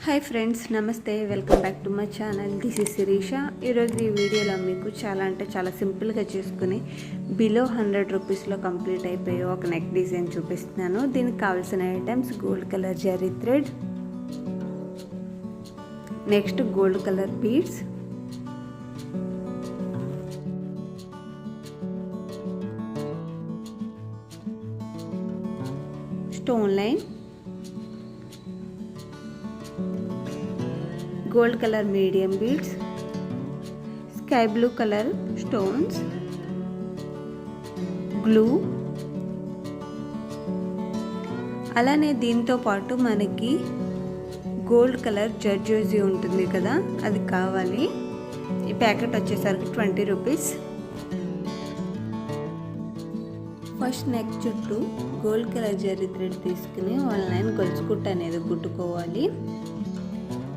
Hi friends, నమస్తే. Welcome back to my channel. This is Shirisha. ఈరోజు ఈ వీడియోలో మీకు చాలా సింపుల్గా చేసుకుని బిలో 100 రూపీస్లో కంప్లీట్ అయిపోయి ఒక నెక్ డిజైన్ చూపిస్తున్నాను. దీనికి కావాల్సిన items gold colour zari thread, next gold colour beads, stone line, gold colour medium beads, sky blue colour stones, glue, అలానే దీంతో పాటు మనకి గోల్డ్ కలర్ జర్జోజీ ఉంటుంది కదా, అది కావాలి. ఈ ప్యాకెట్ వచ్చేసరికి 20 రూపీస్. ఫస్ట్ నెక్ చుట్టూ గోల్డ్ కలర్ జరీ థ్రెడ్ తీసుకుని 1 లైన్ గొలుసు కుట్టు అనేది కుట్టుకోవాలి.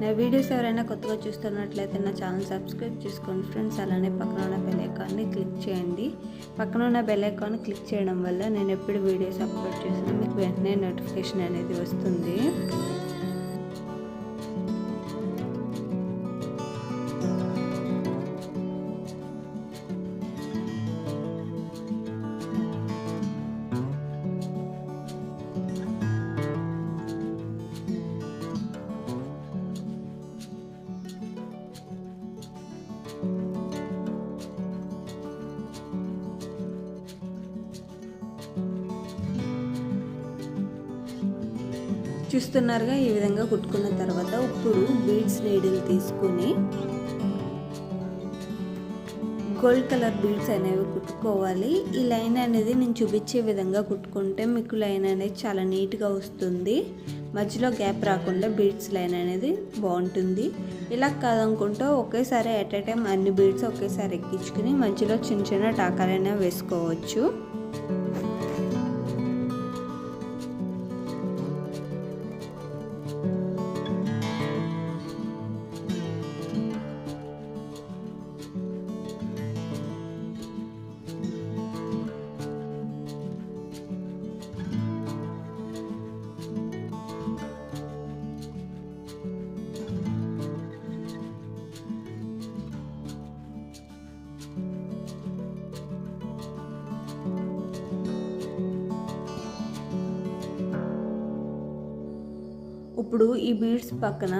నా వీడియోస్ ఎవరైనా కొత్తగా చూస్తున్నట్లయితే నా ఛానల్ సబ్స్క్రైబ్ చేసుకోండి ఫ్రెండ్స్. అలానే పక్కన ఉన్న బెల్ ఐకాన్ని క్లిక్ చేయండి. పక్కన ఉన్న బెల్ ఐకాన్ క్లిక్ చేయడం వల్ల నేను ఎప్పుడు వీడియోస్ అప్లోడ్ చేసినా మీకు వెంటనే నోటిఫికేషన్ అనేది వస్తుంది. చూస్తున్నారుగా, ఈ విధంగా కుట్టుకున్న తర్వాత ఇప్పుడు బీడ్స్ నీడిల్ తీసుకుని గోల్డ్ కలర్ బీడ్స్ అనేవి కుట్టుకోవాలి. ఈ లైన్ అనేది నేను చూపించే విధంగా కుట్టుకుంటే మీకు లైన్ అనేది చాలా నీట్గా వస్తుంది. మధ్యలో గ్యాప్ రాకుండా బీడ్స్ లైన్ అనేది బాగుంటుంది. ఇలా కాదనుకుంటే ఒకేసారి ఎట్ ఏ టైం అన్ని బీడ్స్ ఒకేసారి ఎక్కించుకుని మధ్యలో చిన్న చిన్న టాకాలైనా వేసుకోవచ్చు. ఇప్పుడు ఈ బీడ్స్ పక్కన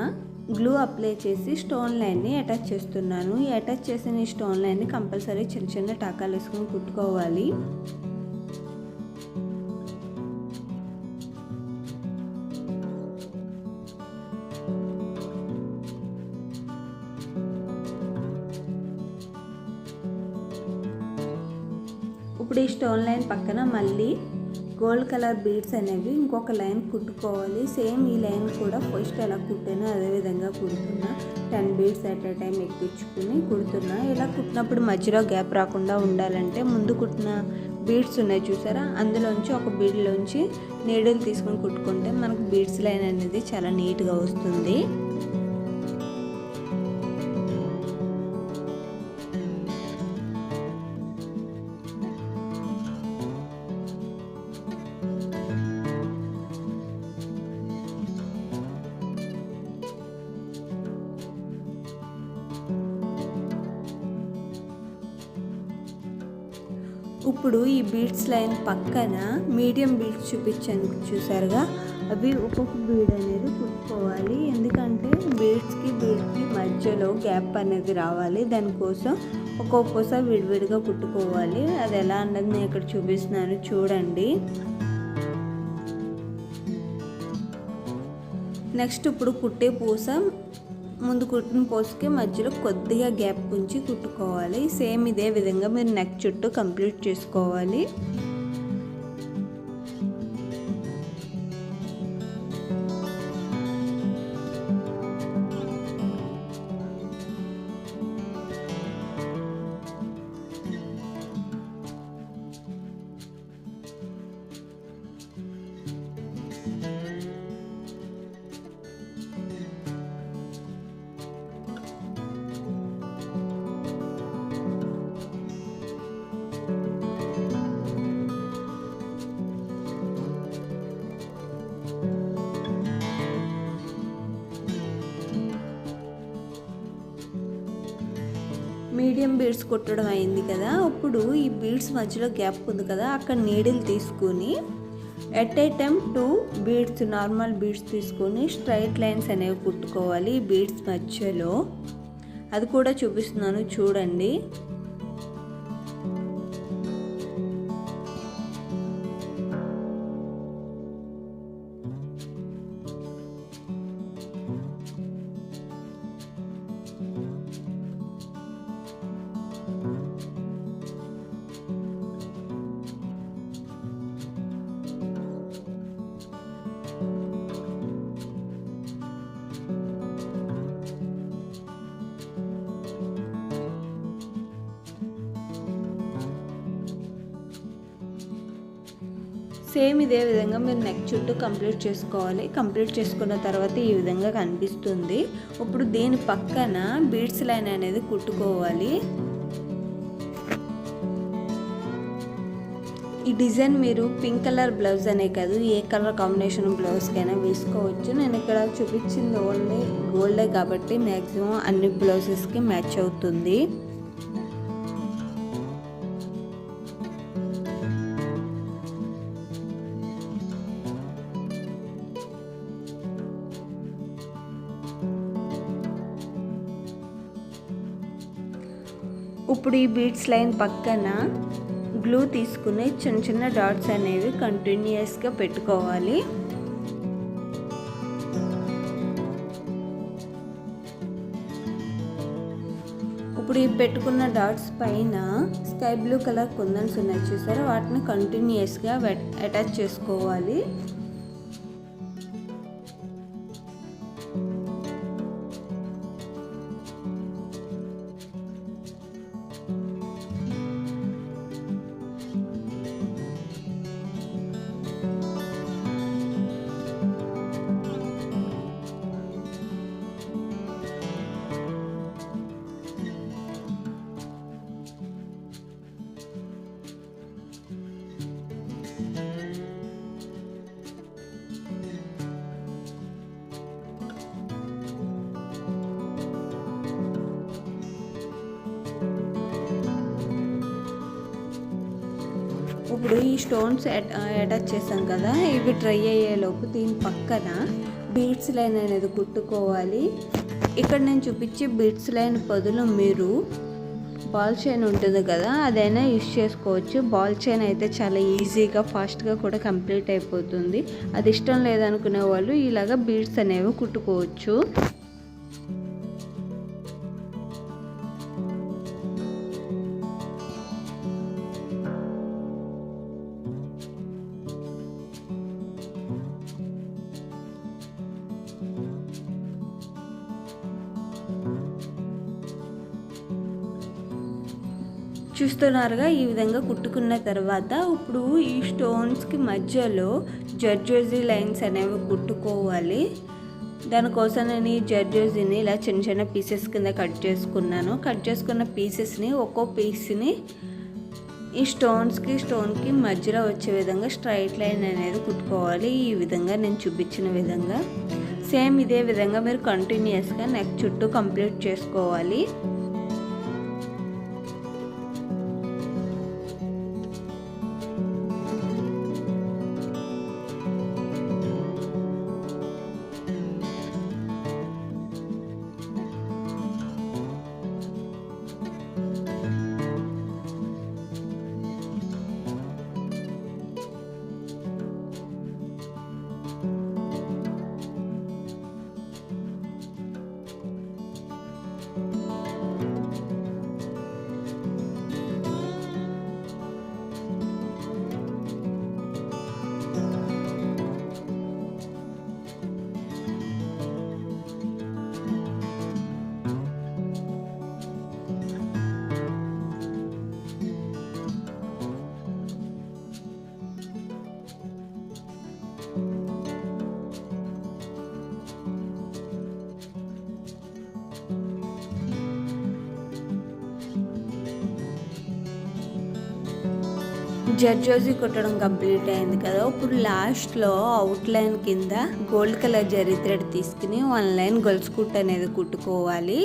గ్లూ అప్లై చేసి స్టోన్ లైన్ని అటాచ్ చేస్తున్నాను. ఈ అటాచ్ చేసిన ఈ స్టోన్ లైన్ని కంపల్సరీ చిన్న చిన్న టాకాలు వేసుకొని కుట్టుకోవాలి. ఇప్పుడు ఈ స్టోన్ లైన్ పక్కన మళ్ళీ గోల్డ్ కలర్ బీడ్స్ అనేవి ఇంకొక లైన్ కుట్టుకోవాలి. సేమ్ ఈ లైన్ కూడా ఫస్ట్ ఎలా కుట్టానో అదే విధంగా కుడుతున్నా. 10 బీడ్స్ అట్ ఏ టైం ఎక్కించుకుని కుడుతున్నా. ఇలా కుట్టినప్పుడు మధ్యలో గ్యాప్ రాకుండా ఉండాలంటే ముందు కుట్టిన బీడ్స్ ఉన్నాయి చూసారా, అందులోంచి ఒక బీడ్లోంచి నీడిల్ తీసుకొని కుట్టుకుంటే మనకు బీడ్స్ లైన్ అనేది చాలా నీట్గా వస్తుంది. ఇప్పుడు ఈ బీడ్స్ లైన్ పక్కన మీడియం బీడ్స్ చూపించాను చూసారుగా, అవి ఒక్కొక్క బీడ్ అనేది కుట్టుకోవాలి. ఎందుకంటే బీడ్స్కి మధ్యలో గ్యాప్ అనేది రావాలి. దానికోసం ఒక్కొక్కసారి విడివిడిగా కుట్టుకోవాలి. అది ఎలా అన్నది నేను ఇక్కడ చూపిస్తున్నాను చూడండి. నెక్స్ట్ ఇప్పుడు కుట్టే పూస ముందు కుట్టిన పోసుకి మధ్యలో కొద్దిగా గ్యాప్ ఉంచి కుట్టుకోవాలి. సేమ్ ఇదే విధంగా మీరు నెక్ చుట్టూ కంప్లీట్ చేసుకోవాలి. మీడియం బీడ్స్ కుట్టడం అయింది కదా. ఇప్పుడు ఈ బీడ్స్ మధ్యలో గ్యాప్ ఉంది కదా, అక్కడ నీడిల్ తీసుకుని at a time 2 beads normal beads తీసుకొని స్ట్రైట్ లైన్స్ అనేవి కుట్టుకోవాలి ఈ బీడ్స్ మధ్యలో. అది కూడా చూపిస్తున్నాను చూడండి. సేమ్ ఇదే విధంగా మీరు నెక్ చుట్టూ కంప్లీట్ చేసుకోవాలి. కంప్లీట్ చేసుకున్న తర్వాత ఈ విధంగా కనిపిస్తుంది. ఇప్పుడు దీని పక్కన బీడ్స్ లైన్ అనేది కుట్టుకోవాలి. ఈ డిజైన్ మీరు పింక్ కలర్ బ్లౌజ్ అనే కాదు, ఏ కలర్ కాంబినేషన్ బ్లౌజ్కైనా వేసుకోవచ్చు. నేను ఇక్కడ చూపించింది ఓన్లీ గోల్డే కాబట్టి మ్యాక్సిమం అన్ని బ్లౌజెస్కి మ్యాచ్ అవుతుంది. ఇప్పుడు ఈ బీడ్స్ లైన్ పక్కన గ్లూ తీసుకుని చిన్న చిన్న డాట్స్ అనేవి కంటిన్యూస్గా పెట్టుకోవాలి. ఇప్పుడు ఈ పెట్టుకున్న డాట్స్ పైన స్కై బ్లూ కలర్ కుందన్స్ ఉన్నాయి చూసారా, వాటిని కంటిన్యూస్గా అటాచ్ చేసుకోవాలి. ఇప్పుడు ఈ స్టోన్స్ అటాచ్ చేసాం కదా, ఇవి డ్రై అయ్యేలోపు దీని పక్కన బీడ్స్ లైన్ అనేది కుట్టుకోవాలి. ఇక్కడ నేను చూపించే బీడ్స్ లైన్ బదులు మీరు బాల్ చైన్ ఉంటుంది కదా, అదైనా యూస్ చేసుకోవచ్చు. బాల్ చైన్ అయితే చాలా ఈజీగా ఫాస్ట్గా కూడా కంప్లీట్ అయిపోతుంది. అది ఇష్టం లేదనుకునే వాళ్ళు ఇలాగ బీడ్స్ అనేవి కుట్టుకోవచ్చు. చూస్తున్నారుగా, ఈ విధంగా కుట్టుకున్న తర్వాత ఇప్పుడు ఈ స్టోన్స్కి మధ్యలో జర్జోజీ లైన్స్ అనేవి కుట్టుకోవాలి. దానికోసం నేను ఈ జర్జోజీని ఇలా చిన్న చిన్న పీసెస్ కింద కట్ చేసుకున్నాను. కట్ చేసుకున్న పీసెస్ని ఒక్కో పీస్ని ఈ స్టోన్కి మధ్యలో వచ్చే విధంగా స్ట్రైట్ లైన్ అనేది కుట్టుకోవాలి. ఈ విధంగా నేను చూపించిన విధంగా సేమ్ ఇదే విధంగా మీరు కంటిన్యూస్గా నెక్ చుట్టూ కంప్లీట్ చేసుకోవాలి. జర్జోజీ కుట్టడం కంప్లీట్ అయింది కదా. ఇప్పుడు లాస్ట్లో అవుట్లైన్ కింద గోల్డ్ కలర్ జరీ థ్రెడ్ తీసుకుని 1 లైన్ గొలుసు కుట్టు అనేది కుట్టుకోవాలి.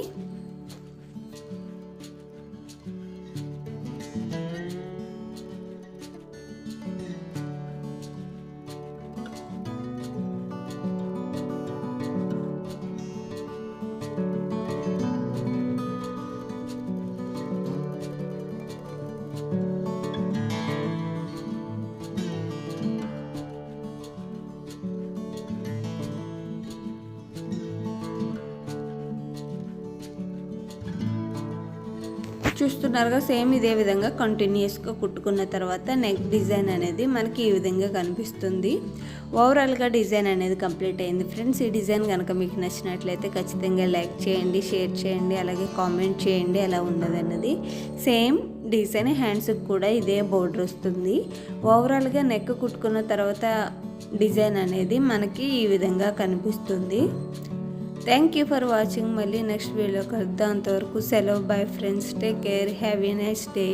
చూస్తున్నారుగా సేమ్ ఇదే విధంగా కంటిన్యూస్గా కుట్టుకున్న తర్వాత నెక్ డిజైన్ అనేది మనకి ఈ విధంగా కనిపిస్తుంది. ఓవరాల్గా డిజైన్ అనేది కంప్లీట్ అయింది ఫ్రెండ్స్. ఈ డిజైన్ కనుక మీకు నచ్చినట్లయితే ఖచ్చితంగా లైక్ చేయండి, షేర్ చేయండి, అలాగే కామెంట్ చేయండి ఎలా ఉన్నదన్నది. సేమ్ డిజైన్ హ్యాండ్స్కి కూడా ఇదే బోర్డర్ వస్తుంది. ఓవరాల్గా నెక్ కుట్టుకున్న తర్వాత డిజైన్ అనేది మనకి ఈ విధంగా కనిపిస్తుంది. Thank you for watching. మళ్ళీ నెక్స్ట్ వీడియో కలుద్దాం. అంతవరకు సెలవు. Bye friends. Take care. Have a nice day.